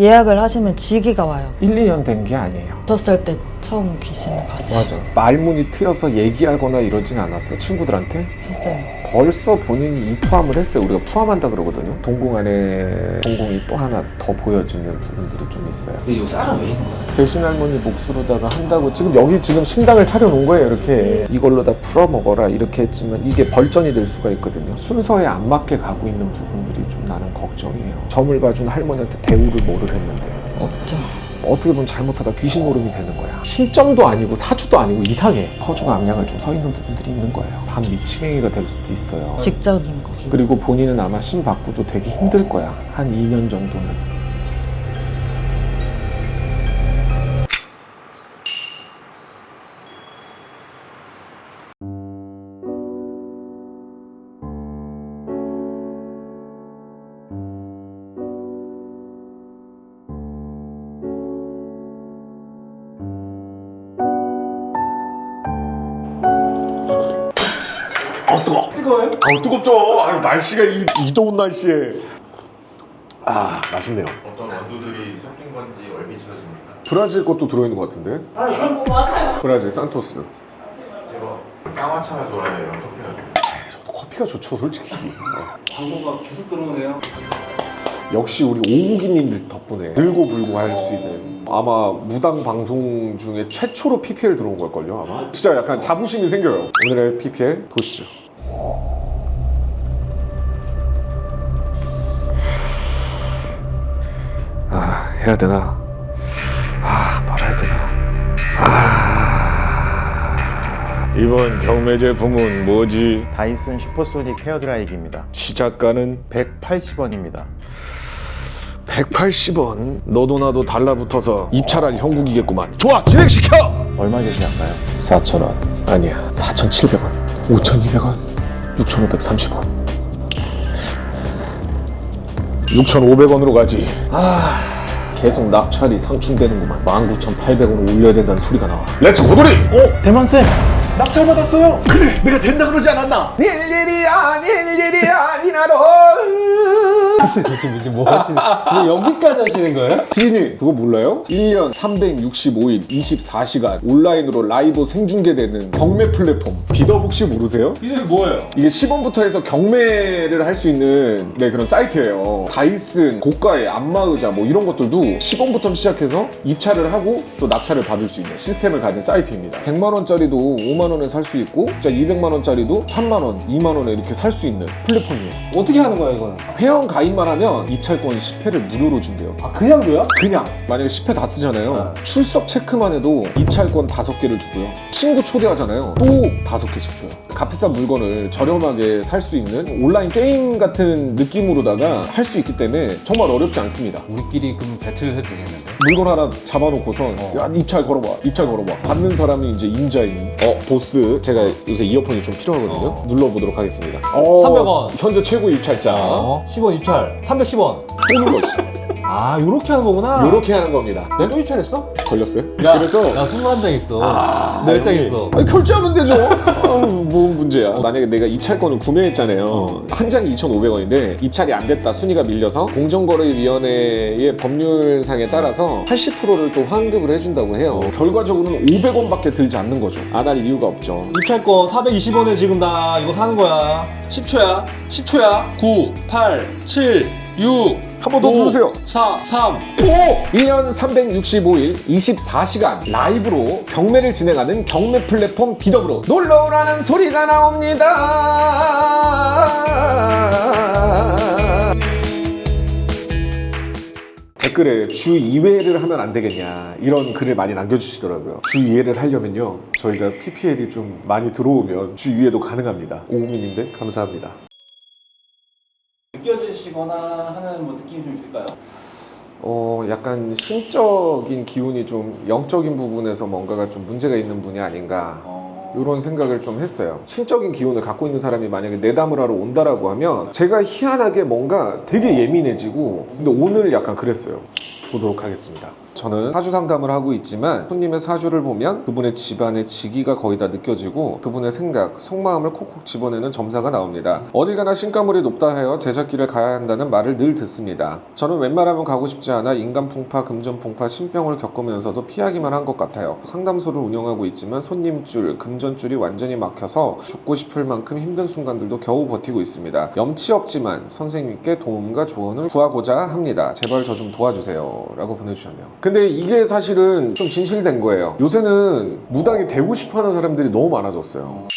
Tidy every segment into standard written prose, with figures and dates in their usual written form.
예약을 하시면 지기가 와요. 1, 2년 된 게 아니에요. 졌을 때 처음 귀신을 봤어요. 맞아. 말문이 트여서 얘기하거나 이러진 않았어? 친구들한테? 했어요. 벌써 본인이 입포함을 했어요. 우리가 포함한다 그러거든요. 동공 안에 동공이 또 하나 더 보여지는 부분들이 좀 있어요. 근데 이 쌀은 왜 있는 거예요? 대신 할머니 몫으로다가 한다고 지금 여기 지금 신당을 차려놓은 거예요. 이렇게 이걸로 다 풀어먹어라 이렇게 했지만 이게 벌전이 될 수가 있거든요. 순서에 안 맞게 가고 있는 부분들이 좀 나는 걱정이에요. 점을 봐준 할머니한테 대우를 뭐를 했는데 없죠. 어떻게 보면 잘못하다 귀신 노름이 되는 거야. 신점도 아니고 사주도 아니고 이상해. 허주가 암양을 좀 서 있는 부분들이 있는 거예요. 반 미치갱이가 될 수도 있어요. 직전인 거. 그리고 본인은 아마 신 받고도 되게 힘들 거야. 한 2년 정도는. 뜨거워. 뜨거워요? 뜨겁죠. 아유, 날씨가 이 더운 날씨에. 맛있네요. 어떤 원두들이 섞인 건지 얼미쳐집니까? 브라질 것도 들어있는 것 같은데? 이건 맞아요. 브라질 산토스. 이거 쌍화차 좋아해요? 커피가 좋아해요? 저도 커피가 좋죠, 솔직히. 광고가 계속 들어오네요. 역시 우리 오구기님들 덕분에 들고 불고 할 수 있는 아마 무당 방송 중에 최초로 PPL 들어온 걸걸요 아마. 진짜 약간 자부심이 생겨요. 오늘의 PPL 보시죠. 해야 되나? 말아야 되나? 이번 경매 제품은 뭐지? 다이슨 슈퍼소닉 헤어드라이기입니다. 시작가는 180원입니다. 180원. 너도 나도 달라붙어서 입찰할 형국이겠구만. 좋아, 진행시켜! 얼마 계시할까요? 4,000원 아니야 4,700원 5,200원 6,530원 6,500원으로 가지. 계속 낙찰이 상충되는구만. 19,800원 올려야 된다는 소리가 나와. 렛츠 고돌이! 대만쌤! 낙찰 받았어요! 그래 내가 된다 그러지 않았나? 일일이 아니나로. 지금 뭐 하시는? 왜 여기까지 하시는 거예요? 피디님 그거 몰라요? 1년 365일 24시간 온라인으로 라이브 생중계되는 경매 플랫폼 비더 혹시 모르세요? 이게 뭐예요? 이게 10원부터 해서 경매를 할 수 있는 그런 사이트예요. 다이슨, 고가의 안마의자 뭐 이런 것들도 10원부터 시작해서 입찰을 하고 또 낙찰을 받을 수 있는 시스템을 가진 사이트입니다. 100만원짜리도 5만원에 살 수 있고 진짜 200만원짜리도 3만원, 2만원에 이렇게 살 수 있는 플랫폼이에요. 어떻게 하는 거야 이거는? 회원 가입만 하면 입찰권 10회를 무료로 준대요. 그냥 줘요? 그냥 만약에 10회 다 쓰잖아요. 출석 체크만 해도 입찰권 5개를 주고요. 친구 초대하잖아요. 또 5개씩 줘요. 값비싼 물건을 저렴하게 살 수 있는 온라인 게임 같은 느낌으로다가 할 수 있기 때문에 정말 어렵지 않습니다. 우리끼리 그럼 배틀 해도 되겠는데? 물건 하나 잡아놓고서 야 입찰 걸어봐 받는 사람이 이제 임자인 보스. 제가 요새 이어폰이 좀 필요하거든요. 눌러보도록 하겠습니다. 300원. 현재 최고 입찰자 10원 입찰 310원. 또 눌러. 요렇게 하는 거구나. 요렇게 하는 겁니다. 네? 또 입찰했어? 걸렸어요? 야, 그래서 나 21장 있어. 내 1장 있어. 아니, 결제하면 되죠. 뭐 문제야. 만약에 내가 입찰권을 구매했잖아요. 한 장이 2,500원인데 입찰이 안 됐다. 순위가 밀려서 공정거래위원회의 법률상에 따라서 80%를 또 환급을 해준다고 해요. 결과적으로는 500원밖에 들지 않는 거죠. 안 할 이유가 없죠. 입찰권 420원에 지금 나 이거 사는 거야. 10초야. 9, 8, 7, 6. 한 번 더 누르세요. 4, 3. 1년 365일 24시간 라이브로 경매를 진행하는 경매 플랫폼 비더브로 놀러오라는 소리가 나옵니다. 댓글에 주 2회를 하면 안 되겠냐 이런 글을 많이 남겨주시더라고요. 주 2회를 하려면요 저희가 PPL이 좀 많이 들어오면 주 2회도 가능합니다. 오우미님들 감사합니다. 느껴지시거나 하는 뭐 느낌이 좀 있을까요? 약간 심적인 기운이 좀 영적인 부분에서 뭔가가 좀 문제가 있는 분이 아닌가 이런 생각을 좀 했어요. 신적인 기운을 갖고 있는 사람이 만약에 내담을 하러 온다라고 하면 제가 희한하게 뭔가 되게 예민해지고 근데 오늘 약간 그랬어요. 보도록 하겠습니다. 저는 사주 상담을 하고 있지만 손님의 사주를 보면 그분의 집안의 지기가 거의 다 느껴지고 그분의 생각, 속마음을 콕콕 집어내는 점사가 나옵니다. 어딜 가나 신가물이 높다 하여 제작길을 가야 한다는 말을 늘 듣습니다. 저는 웬만하면 가고 싶지 않아 인간풍파, 금전풍파, 신병을 겪으면서도 피하기만 한 것 같아요. 상담소를 운영하고 있지만 손님줄, 금전줄이 완전히 막혀서 죽고 싶을 만큼 힘든 순간들도 겨우 버티고 있습니다. 염치 없지만 선생님께 도움과 조언을 구하고자 합니다. 제발 저 좀 도와주세요 라고 보내주셨네요. 근데 이게 사실은 좀 진실된 거예요. 요새는 무당이 되고 싶어하는 사람들이 너무 많아졌어요.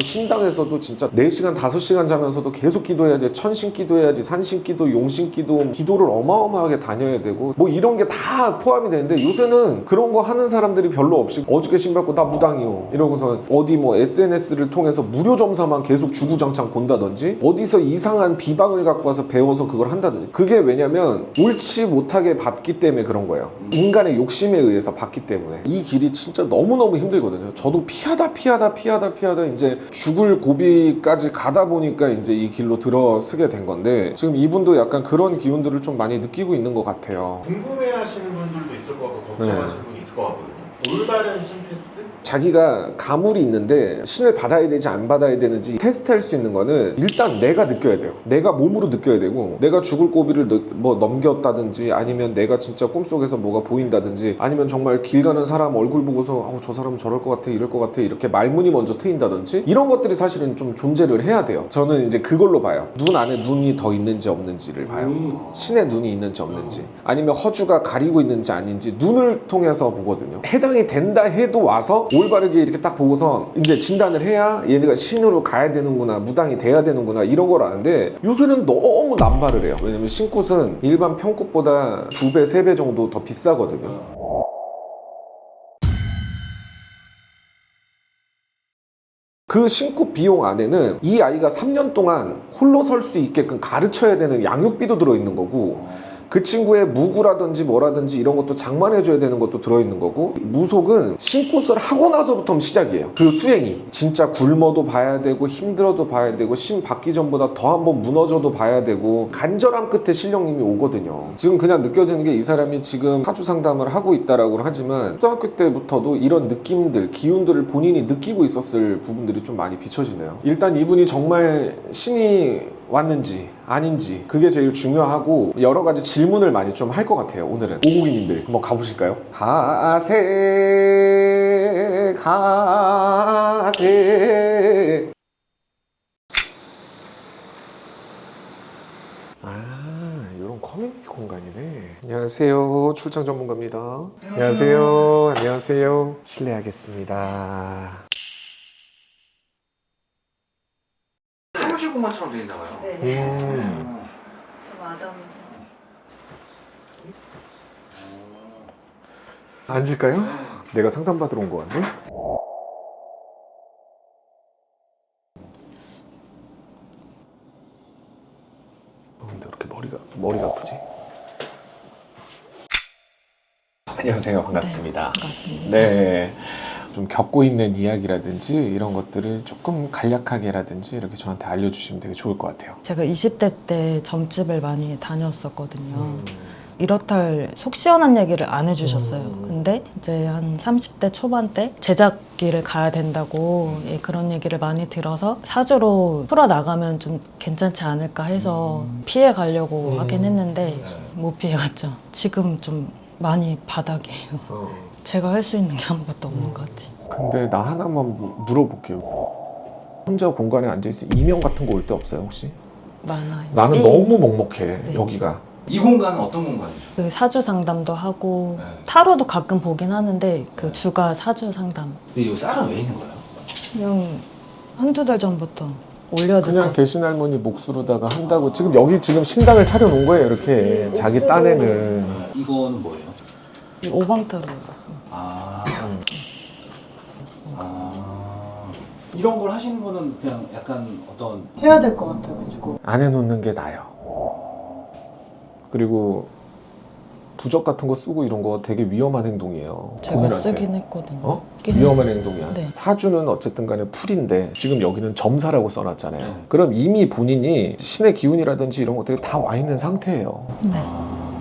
신당에서도 진짜 4시간, 5시간 자면서도 계속 기도해야지, 천신 기도해야지, 산신 기도, 용신 기도, 기도를 어마어마하게 다녀야 되고 뭐 이런 게 다 포함이 되는데 요새는 그런 거 하는 사람들이 별로 없이 어저께 신받고 나 무당이요 이러고서 어디 뭐 SNS를 통해서 무료 점사만 계속 주구장창 본다든지 어디서 이상한 비방을 갖고 와서 배워서 그걸 한다든지 그게 왜냐면 옳지 못하게 봤기 때문에 그런 거예요. 인간의 욕심에 의해서 봤기 때문에 이 길이 진짜 너무너무 힘들거든요. 저도 피하다 이제 죽을 고비까지 가다 보니까 이제 이 길로 들어서게 된 건데 지금 이분도 약간 그런 기운들을 좀 많이 느끼고 있는 것 같아요. 궁금해하시는 분들도 있을 것 같고 걱정하시는 분이 있을 것 같거든요. 올바른 심테스트? 자기가 가물이 있는데 신을 받아야 되지 안 받아야 되는지 테스트할 수 있는 거는 일단 내가 느껴야 돼요. 내가 몸으로 느껴야 되고 내가 죽을 고비를 뭐 넘겼다든지 아니면 내가 진짜 꿈속에서 뭐가 보인다든지 아니면 정말 길 가는 사람 얼굴 보고서 저 사람은 저럴 것 같아 이럴 것 같아 이렇게 말문이 먼저 트인다든지 이런 것들이 사실은 좀 존재를 해야 돼요. 저는 이제 그걸로 봐요. 눈 안에 눈이 더 있는지 없는지를 봐요. 신의 눈이 있는지 없는지 아니면 허주가 가리고 있는지 아닌지 눈을 통해서 보거든요. 해당이 된다 해도 와서 올바르게 이렇게 딱 보고서 이제 진단을 해야 얘네가 신으로 가야 되는구나 무당이 돼야 되는구나 이런 걸 아는데 요새는 너무 남발을 해요. 왜냐면 신굿은 일반 평굿보다 2배, 3배 정도 더 비싸거든요. 그 신굿 비용 안에는 이 아이가 3년 동안 홀로 설 수 있게끔 가르쳐야 되는 양육비도 들어있는 거고 그 친구의 무구라든지 뭐라든지 이런 것도 장만해줘야 되는 것도 들어있는 거고 무속은 신굿을 하고 나서부터 시작이에요. 그 수행이 진짜 굶어도 봐야 되고 힘들어도 봐야 되고 신 받기 전보다 더 한번 무너져도 봐야 되고 간절함 끝에 신령님이 오거든요. 지금 그냥 느껴지는 게 이 사람이 지금 사주 상담을 하고 있다라고 하지만 초등학교 때부터도 이런 느낌들 기운들을 본인이 느끼고 있었을 부분들이 좀 많이 비춰지네요. 일단 이분이 정말 신이 왔는지 아닌지 그게 제일 중요하고 여러 가지 질문을 많이 좀 할 것 같아요. 오늘은 오고기님들 한번 가보실까요? 가세 이런 커뮤니티 공간이네. 안녕하세요. 출장 전문가입니다. 안녕하세요. 실례하겠습니다. 사무실 공간처럼 돼 있나 봐요. 네. 좀 아담해서. 앉을까요? 내가 상담받으러 온 거 같네? 근데 왜 이렇게 머리가 아프지? 안녕하세요. 반갑습니다. 반갑습니다. 네. 좀 겪고 있는 이야기라든지 이런 것들을 조금 간략하게라든지 이렇게 저한테 알려주시면 되게 좋을 것 같아요. 제가 20대 때 점집을 많이 다녔었거든요. 이렇다 할 속 시원한 얘기를 안 해주셨어요. 근데 이제 한 30대 초반 때 제작기를 가야 된다고 그런 얘기를 많이 들어서 사주로 풀어나가면 좀 괜찮지 않을까 해서 피해 가려고 하긴 했는데 못 피해갔죠. 지금 좀 많이 바닥이에요. 제가 할 수 있는 게 아무것도 없는 것 같아요. 근데 나 하나만 물어볼게요. 혼자 공간에 앉아있으면 이명 같은 거 올 때 없어요 혹시? 많아요. 나는 너무 먹먹해. 네. 여기가. 이 공간은 어떤 공간이죠? 그 사주 상담도 하고 네. 타로도 가끔 보긴 하는데 그 주가 사주 상담 근데 이 쌀은 왜 있는 거예요? 그냥 한두 달 전부터 올려두고 그냥 대신 할머니 몫으로다가 한다고 지금 여기 지금 신당을 차려놓은 거예요 이렇게 자기 딴에는. 이건 뭐예요? 이 오방타로 이런 걸 하시는 분은 그냥 약간 어떤 해야 될 것 같아가지고 안 해놓는 게 나아요. 그리고 부적 같은 거 쓰고 이런 거 되게 위험한 행동이에요. 제가 본인한테. 쓰긴 했거든요. 어? 쓰긴 위험한 했어요. 행동이야. 네. 사주는 어쨌든 간에 풀인데 지금 여기는 점사라고 써놨잖아요. 네. 그럼 이미 본인이 신의 기운이라든지 이런 것들이 다 와 있는 상태예요. 네.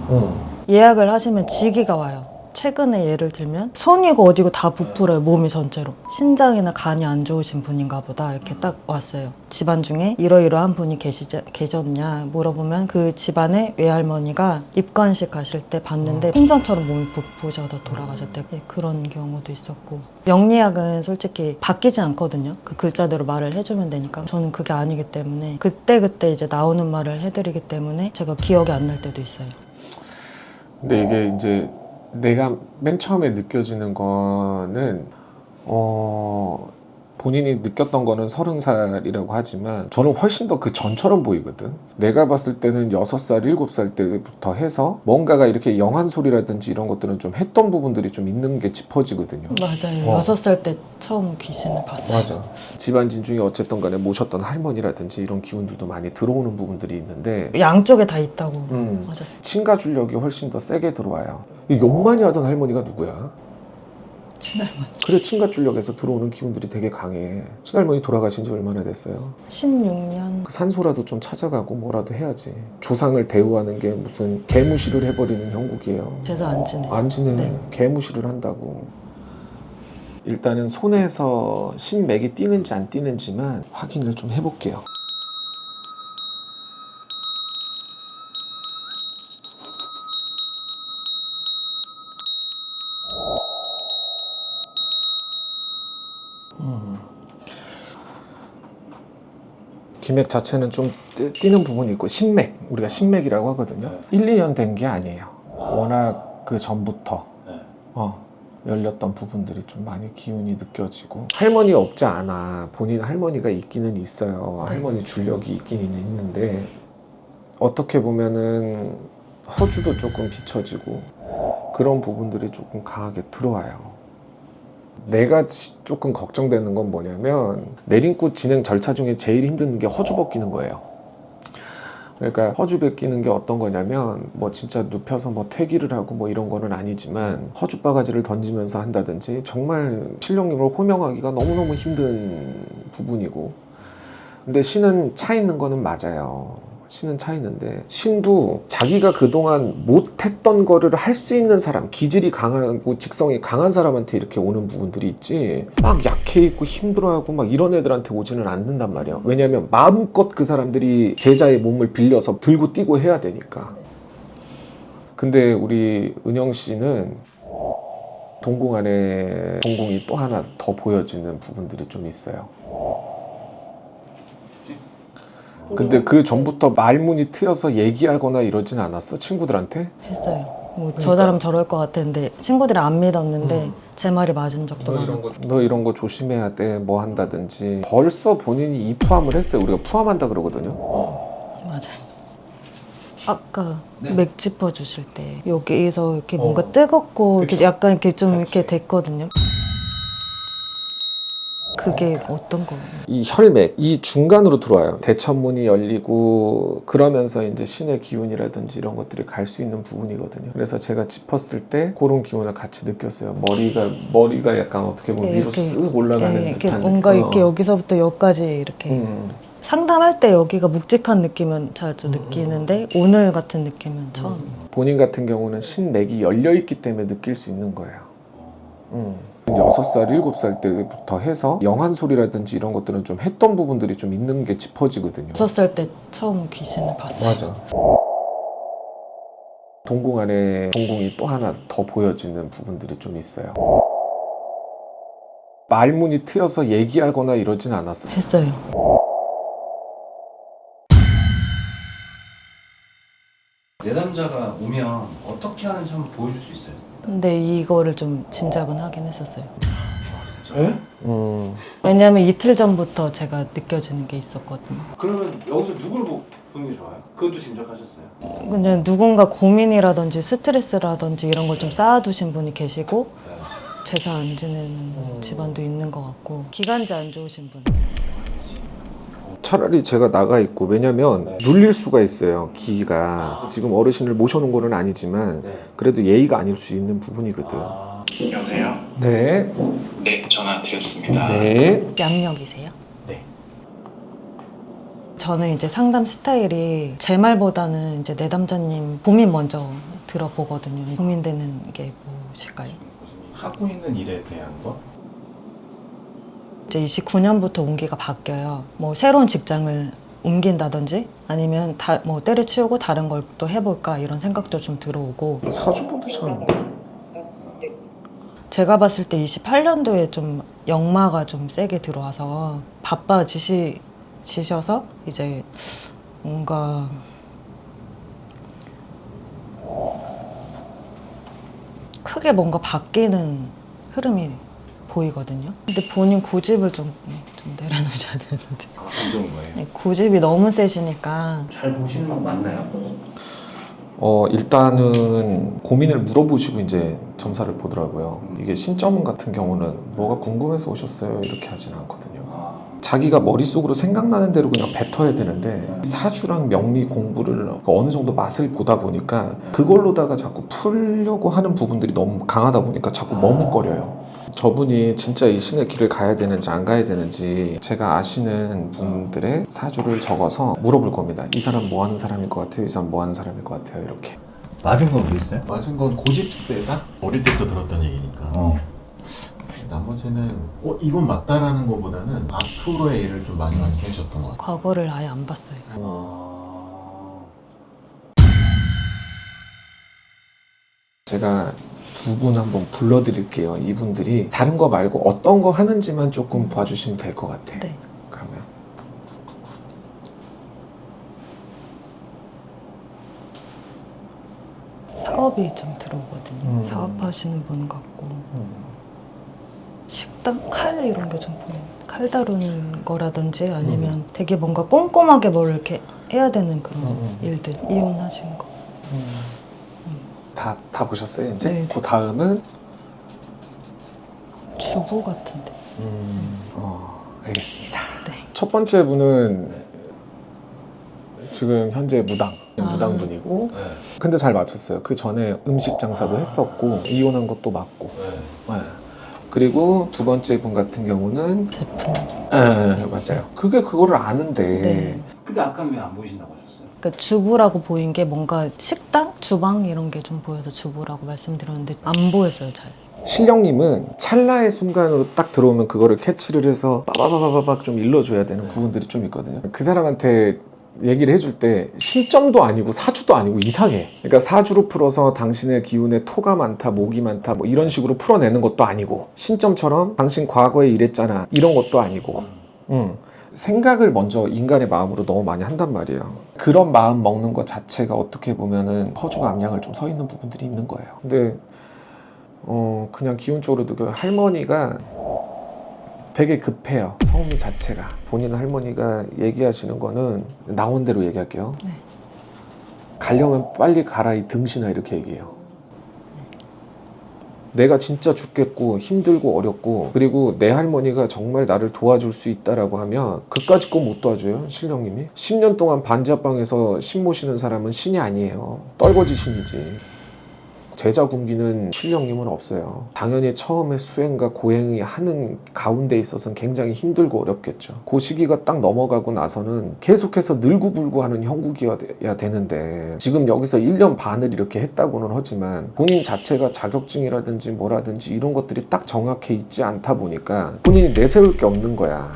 응. 예약을 하시면 지기가 와요. 최근에 예를 들면 손이고 어디고 다 부풀어요. 몸이 전체로. 신장이나 간이 안 좋으신 분인가 보다 이렇게 딱 왔어요. 집안 중에 이러이러한 분이 계셨냐 물어보면 그 집안의 외할머니가 입관식 가실 때 봤는데 풍선처럼 몸이 부푸셔서 돌아가셨대. 그런 경우도 있었고, 명리학은 솔직히 바뀌지 않거든요. 그 글자대로 말을 해주면 되니까. 저는 그게 아니기 때문에 그때그때 이제 나오는 말을 해드리기 때문에 제가 기억이 안 날 때도 있어요. 근데 이게 이제 내가 맨 처음에 느껴지는 거는 본인이 느꼈던 거는 30살이라고 하지만 저는 훨씬 더 그 전처럼 보이거든. 내가 봤을 때는 6살, 7살 때부터 해서 뭔가가 이렇게 영한 소리라든지 이런 것들은 좀 했던 부분들이 좀 있는 게 짚어지거든요. 맞아요. 6살 때 처음 귀신을 봤어요. 맞아. 집안진 중에 어쨌든 간에 모셨던 할머니라든지 이런 기운들도 많이 들어오는 부분들이 있는데 양쪽에 다 있다고 하셨어요. 친가 줄력이 훨씬 더 세게 들어와요. 이 욕 많이 하던 할머니가 누구야? 친할머니. 그래, 친가 줄력에서 들어오는 기운들이 되게 강해. 친할머니 돌아가신 지 얼마나 됐어요? 16년. 그 산소라도 좀 찾아가고 뭐라도 해야지. 조상을 대우하는 게 무슨 개무시를 해버리는 형국이에요. 제사 안 지내요. 안 지내. 네. 개무시를 한다고. 일단은 손에서 신맥이 뛰는지 안 뛰는지만 확인을 좀 해볼게요. 기맥 자체는 좀 뛰는 부분이 있고, 신맥, 우리가 신맥이라고 하거든요. 1, 2년 된 게 아니에요. 워낙 그 전부터 열렸던 부분들이 좀 많이 기운이 느껴지고. 할머니 없지 않아. 본인 할머니가 있기는 있어요. 할머니 줄력이 있긴 있는데 어떻게 보면은 허주도 조금 비춰지고 그런 부분들이 조금 강하게 들어와요. 내가 조금 걱정되는 건 뭐냐면 내림굿 진행 절차 중에 제일 힘든 게 허주 벗기는 거예요. 그러니까 허주 벗기는 게 어떤 거냐면 뭐 진짜 눕혀서 뭐 퇴기를 하고 뭐 이런 거는 아니지만 허주 바가지를 던지면서 한다든지 정말 신령님을 호명하기가 너무너무 힘든 부분이고, 근데 신은 차 있는 거는 맞아요. 신은 차 있는데 신도 자기가 그동안 못했던 거를 할 수 있는 사람, 기질이 강하고 직성이 강한 사람한테 이렇게 오는 부분들이 있지, 막 약해 있고 힘들어하고 막 이런 애들한테 오지는 않는단 말이야. 왜냐면 마음껏 그 사람들이 제자의 몸을 빌려서 들고 뛰고 해야 되니까. 근데 우리 은영 씨는 동궁 안에 동궁이 또 하나 더 보여지는 부분들이 좀 있어요. 근데 그 전부터 말문이 트여서 얘기하거나 이러진 않았어? 친구들한테? 했어요. 뭐 저 사람 저럴 것 같았는데 친구들이 안 믿었는데 제 말이 맞은 적도 많았고. 너 이런 거 조심해야 돼, 뭐 한다든지. 벌써 본인이 입포함을 했어요. 우리가 포함한다 그러거든요. 맞아요. 아까 맥 짚어 주실 때 여기에서 이렇게 뭔가 뜨겁고 이렇게 약간 이렇게 좀 이렇게 됐거든요. 그게 어떤 거예요? 이 혈맥, 이 중간으로 들어와요. 대천문이 열리고 그러면서 이제 신의 기운이라든지 이런 것들이 갈 수 있는 부분이거든요. 그래서 제가 짚었을 때 그런 기운을 같이 느꼈어요. 머리가 약간 어떻게 보면 위로 이렇게, 쓱 올라가는 이렇게 듯한 뭔가 느낌. 이렇게 여기서부터 여기까지 이렇게 상담할 때 여기가 묵직한 느낌은 자주 느끼는데 오늘 같은 느낌은 처음이에요. 본인 같은 경우는 신맥이 열려있기 때문에 느낄 수 있는 거예요. 6살, 7살 때부터 해서 영한 소리라든지 이런 것들은 좀 했던 부분들이 좀 있는 게 짚어지거든요. 6살 때 처음 귀신을 봤어요. 맞아. 동궁 안에 동궁이 또 하나 더 보여지는 부분들이 좀 있어요. 말문이 트여서 얘기하거나 이러진 않았어. 했어요. 내담자가 오면 어떻게 하는지 한번 보여줄 수 있어요? 근데 이거를 좀 짐작은 하긴 했었어요. 에? 왜냐면 이틀 전부터 제가 느껴지는 게 있었거든요. 그러면 여기서 누구를 보는 게 좋아요? 그것도 짐작하셨어요? 그냥 누군가 고민이라든지 스트레스라든지 이런 걸 좀 쌓아두신 분이 계시고 제사 안 지내는 집안도 있는 것 같고 기관지 안 좋으신 분. 차라리 제가 나가 있고, 왜냐면 눌릴 수가 있어요, 기기가. 지금 어르신을 모셔놓은 거는 아니지만 그래도 예의가 아닐 수 있는 부분이거든. 여보세요? 네. 네, 전화 드렸습니다. 네. 양력이세요? 네. 저는 이제 상담 스타일이 제 말보다는 이제 내담자님 고민 먼저 들어보거든요. 고민되는 게 무엇일까요? 하고 있는 일에 대한 거? 이제 29년부터 운기가 바뀌어요. 뭐 새로운 직장을 옮긴다든지 아니면 뭐 때려치우고 다른 걸 또 해볼까 이런 생각도 좀 들어오고. 사주분도 셨는데 제가 봤을 때 28년도에 좀 역마가 좀 세게 들어와서 바빠지셔서 이제 뭔가 크게 뭔가 바뀌는 흐름이 보이거든요. 근데 본인 고집을 좀 내려놓으셔야 되는데. 안 좋은 거예요? 네, 고집이 너무 세시니까. 잘 보시는 건 맞나요? 일단은 고민을 물어보시고 이제 점사를 보더라고요. 이게 신점 같은 경우는 뭐가 궁금해서 오셨어요 이렇게 하진 않거든요. 자기가 머릿속으로 생각나는 대로 그냥 뱉어야 되는데 사주랑 명리 공부를 어느 정도 맛을 보다 보니까 그걸로다가 자꾸 풀려고 하는 부분들이 너무 강하다 보니까 자꾸 머뭇거려요. 저분이 진짜 이 신의 길을 가야 되는지 안 가야 되는지 제가 아시는 분들의 사주를 적어서 물어볼 겁니다. 이 사람 뭐 하는 사람일 것 같아요? 이 사람 뭐 하는 사람일 것 같아요? 이렇게. 맞은 건 뭐 있어요? 맞은 건 고집세다? 어릴 때부터 들었던 얘기니까. 나머지는 이건 맞다라는 것보다는 앞으로의 일을 좀 많이 말씀해 주셨던 것 같아요. 과거를 아예 안 봤어요. 제가 두 분 한번 불러드릴게요. 이분들이 다른 거 말고 어떤 거 하는지만 조금 봐주시면 될 것 같아. 네. 그러면 사업이 좀 들어오거든요. 사업하시는 분 같고. 식당 칼 이런 게 좀 보여요. 칼 다루는 거라든지 아니면 되게 뭔가 꼼꼼하게 뭘 이렇게 해야 되는 그런 일들. 이혼하신 거. 다 보셨어요 이제? 네. 그 다음은 주부 같은데. 알겠습니다. 네. 첫 번째 분은 지금 현재 무당분이고 네. 근데 잘 맞췄어요. 그 전에 음식 장사도 했었고 이혼한 것도 맞고. 네. 그리고 두 번째 분 같은 경우는 제품. 맞아요. 그거를 아는데 네. 근데 아까는 왜 안 보이신다고 하셨어요? 그러니까 주부라고 보인 게 뭔가 식당, 주방 이런 게 좀 보여서 주부라고 말씀드렸는데 안 보였어요 잘. 신령님은 찰나의 순간으로 딱 들어오면 그거를 캐치를 해서 빠바바바박 좀 일러줘야 되는 부분들이 좀 있거든요. 그 사람한테 얘기를 해줄 때 신점도 아니고 사주도 아니고 이상해. 그러니까 사주로 풀어서 당신의 기운에 토가 많다, 목이 많다 뭐 이런 식으로 풀어내는 것도 아니고 신점처럼 당신 과거에 이랬잖아 이런 것도 아니고 생각을 먼저 인간의 마음으로 너무 많이 한단 말이에요. 그런 마음 먹는 것 자체가 어떻게 보면은 허주가 암양을 좀 서 있는 부분들이 있는 거예요. 근데 그냥 기운적으로도 그 할머니가 되게 급해요. 성미 자체가. 본인 할머니가 얘기하시는 거는 나온 대로 얘기할게요. 네. 가려면 빨리 가라 이 등신아 이렇게 얘기해요. 내가 진짜 죽겠고 힘들고 어렵고 그리고 내 할머니가 정말 나를 도와줄 수 있다라고 하면 그까짓 거 못 도와줘요 신령님이. 10년 동안 반지하방에서 신 모시는 사람은 신이 아니에요. 떨거지 신이지. 제자 굶기는 신령님은 없어요. 당연히 처음에 수행과 고행이 하는 가운데 있어서는 굉장히 힘들고 어렵겠죠. 그 시기가 딱 넘어가고 나서는 계속해서 늘구불구 하는 형국이어야 되는데 지금 여기서 1년 반을 이렇게 했다고는 하지만 본인 자체가 자격증이라든지 뭐라든지 이런 것들이 딱 정확해 있지 않다 보니까 본인이 내세울 게 없는 거야.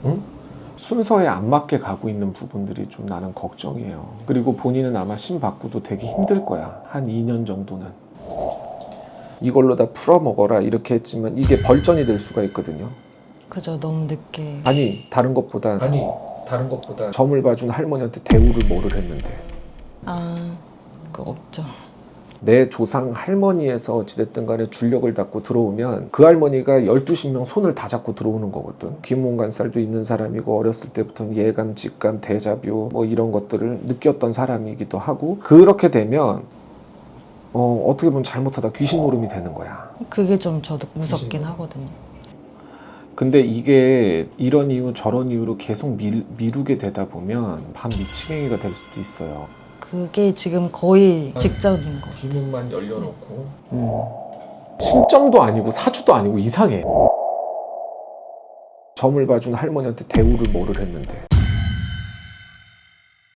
응? 순서에 안 맞게 가고 있는 부분들이 좀 나는 걱정이에요. 그리고 본인은 아마 신 받고도 되게 힘들 거야. 한 2년 정도는. 이걸로 다 풀어먹어라 이렇게 했지만 이게 벌전이 될 수가 있거든요. 그죠, 너무 늦게. 아니 다른 것보다 점을 봐준 할머니한테 대우를 뭐를 했는데 그거 없죠. 내 조상 할머니에서 어찌됐든 간에 줄력을 닫고 들어오면 그 할머니가 12신명 손을 다 잡고 들어오는 거거든. 귀문간살도 있는 사람이고 어렸을 때부터 예감, 직감, 데자뷰 뭐 이런 것들을 느꼈던 사람이기도 하고 그렇게 되면 어떻게 보면 잘못하다 귀신 노름이 되는 거야. 그게 좀 저도 무섭긴 하거든요. 근데 이게 이런 이유 저런 이유로 계속 미루게 되다 보면 반 미치갱이가 될 수도 있어요. 그게 지금 거의 직전인 거. 귀문만 열려놓고 신점도 아니고 사주도 아니고 이상해. 점을 봐준 할머니한테 대우를 뭐를 했는데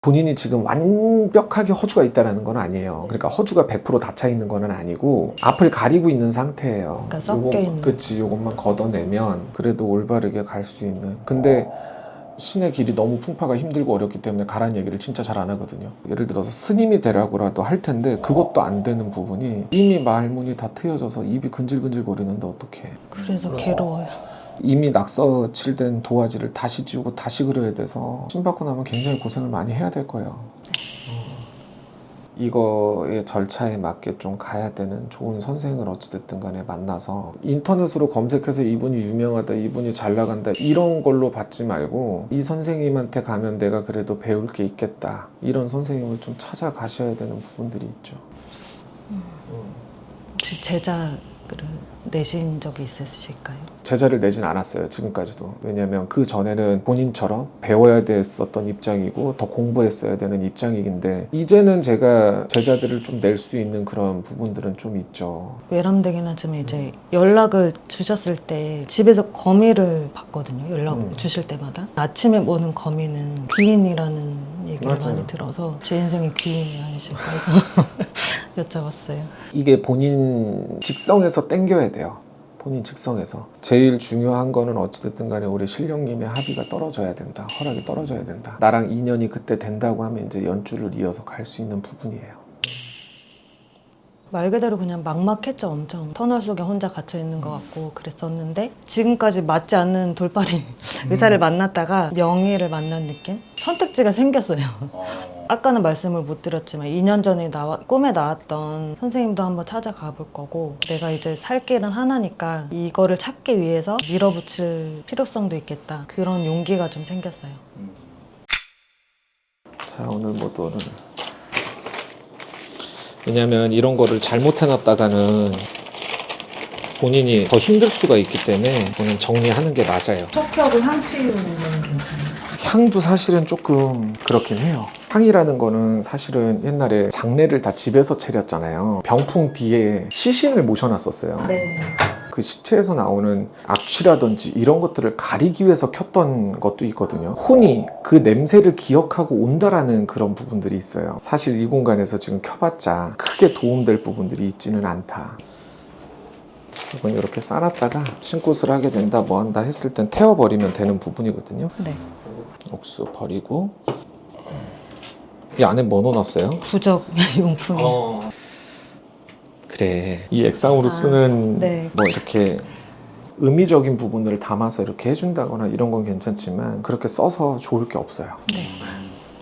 본인이 지금 완벽하게 허주가 있다는 건 아니에요. 그러니까 허주가 100% 닫혀 있는 건 아니고 앞을 가리고 있는 상태예요. 그러니까 섞여 있는. 그치, 요것만 걷어내면 그래도 올바르게 갈 수 있는. 근데 신의 길이 너무 풍파가 힘들고 어렵기 때문에 가라는 얘기를 진짜 잘 안 하거든요. 예를 들어서 스님이 되라고라도 할 텐데 그것도 안 되는 부분이 이미 말문이 다 트여져서 입이 근질근질 거리는데 어떡해. 그래서 괴로워요. 이미 낙서칠된 도화지를 다시 지우고 다시 그려야 돼서 신 받고 나면 굉장히 고생을 많이 해야 될 거예요. 이거의 절차에 맞게 좀 가야 되는 좋은 선생을 어찌됐든 간에 만나서 인터넷으로 검색해서 이분이 유명하다, 이분이 잘 나간다 이런 걸로 받지 말고 이 선생님한테 가면 내가 그래도 배울 게 있겠다 이런 선생님을 좀 찾아가셔야 되는 부분들이 있죠. 혹시 제자를 내신 적이 있으실까요? 제자를 내진 않았어요, 지금까지도. 왜냐하면 그 전에는 본인처럼 배워야 됐었던 입장이고 더 공부했어야 되는 입장이긴데 이제는 제가 제자들을 좀 낼 수 있는 그런 부분들은 좀 있죠. 외람되긴 하지만 이제 연락을 주셨을 때 집에서 거미를 봤거든요. 연락 주실 때마다. 아침에 오는 거미는 귀인이라는 얘기를 맞아요. 많이 들어서 제 인생의 귀인이 아니실까 해서 여쭤봤어요. 이게 본인 직성에서 땡겨야 돼요. 본인 직성에서. 제일 중요한 거는 어찌됐든 간에 우리 신령님의 합의가 떨어져야 된다. 허락이 떨어져야 된다. 나랑 인연이 그때 된다고 하면 이제 연주를 이어서 갈 수 있는 부분이에요. 말 그대로 그냥 막막했죠. 엄청 터널 속에 혼자 갇혀 있는 것 같고 그랬었는데 지금까지 맞지 않는 돌팔이 의사를 만났다가 명의를 만난 느낌? 선택지가 생겼어요. 아까는 말씀을 못 드렸지만 2년 전에 꿈에 나왔던 선생님도 한번 찾아가 볼 거고 내가 이제 살 길은 하나니까 이거를 찾기 위해서 밀어붙일 필요성도 있겠다. 그런 용기가 좀 생겼어요. 자, 오늘 모두는 왜냐면 이런 거를 잘못해놨다가는 본인이 더 힘들 수가 있기 때문에 저는 정리하는 게 맞아요. 톡하고 향 피우는 건 괜찮아요. 향도 사실은 조금 그렇긴 해요. 향이라는 거는 사실은 옛날에 장례를 다 집에서 차렸잖아요. 병풍 뒤에 시신을 모셔놨었어요. 네. 그 시체에서 나오는 악취라든지 이런 것들을 가리기 위해서 켰던 것도 있거든요. 혼이 그 냄새를 기억하고 온다라는 그런 부분들이 있어요. 사실 이 공간에서 지금 켜봤자 크게 도움될 부분들이 있지는 않다. 이건 이렇게 싸놨다가 신굿을 하게 된다 뭐 한다 했을 땐 태워버리면 되는 부분이거든요. 네. 옥수 버리고 이 안에 뭐 넣어놨어요? 부적 용품이. 그래, 이 액상으로 쓰는 네. 뭐 이렇게 의미적인 부분을 담아서 이렇게 해준다거나 이런 건 괜찮지만 그렇게 써서 좋을 게 없어요. 네.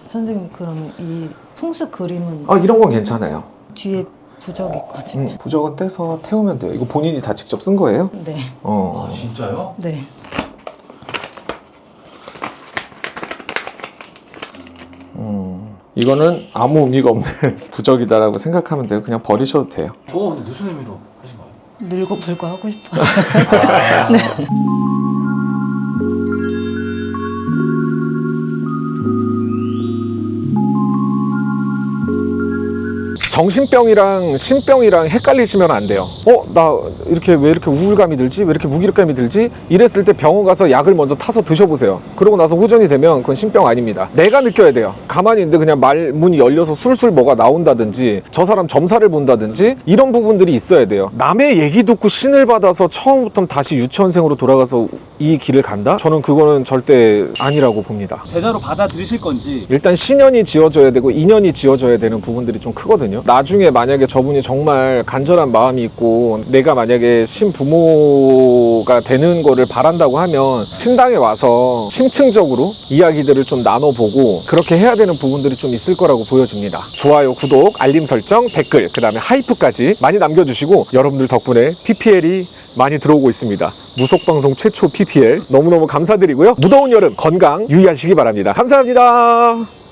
선생님 그러면 이 풍수 그림은 이런 건 괜찮아요. 뒤에 부적이 있거든요. 부적은 떼서 태우면 돼요. 이거 본인이 다 직접 쓴 거예요? 네. 아 진짜요? 네. 이거는 아무 의미가 없는 부적이다라고 생각하면 돼요. 그냥 버리셔도 돼요. 저거 근데 무슨 의미로 하신 거예요? 늘고 불고 하고 싶어요. 정신병이랑 신병이랑 헷갈리시면 안 돼요. 나 왜 이렇게 우울감이 들지? 왜 이렇게 무기력감이 들지? 이랬을 때 병원 가서 약을 먼저 타서 드셔보세요. 그러고 나서 후전이 되면 그건 신병 아닙니다. 내가 느껴야 돼요. 가만히 있는데 그냥 말문이 열려서 술술 뭐가 나온다든지 저 사람 점사를 본다든지 이런 부분들이 있어야 돼요. 남의 얘기 듣고 신을 받아서 처음부터 다시 유치원생으로 돌아가서 이 길을 간다? 저는 그거는 절대 아니라고 봅니다. 제자로 받아들이실 건지. 일단 신연이 지어져야 되고 인연이 지어져야 되는 부분들이 좀 크거든요. 나중에 만약에 저분이 정말 간절한 마음이 있고 내가 만약에 신부모가 되는 거를 바란다고 하면 신당에 와서 심층적으로 이야기들을 좀 나눠보고 그렇게 해야 되는 부분들이 좀 있을 거라고 보여집니다. 좋아요, 구독, 알림 설정, 댓글, 그 다음에 하이프까지 많이 남겨주시고 여러분들 덕분에 PPL이 많이 들어오고 있습니다. 무속방송 최초 PPL 너무너무 감사드리고요. 무더운 여름 건강 유의하시기 바랍니다. 감사합니다.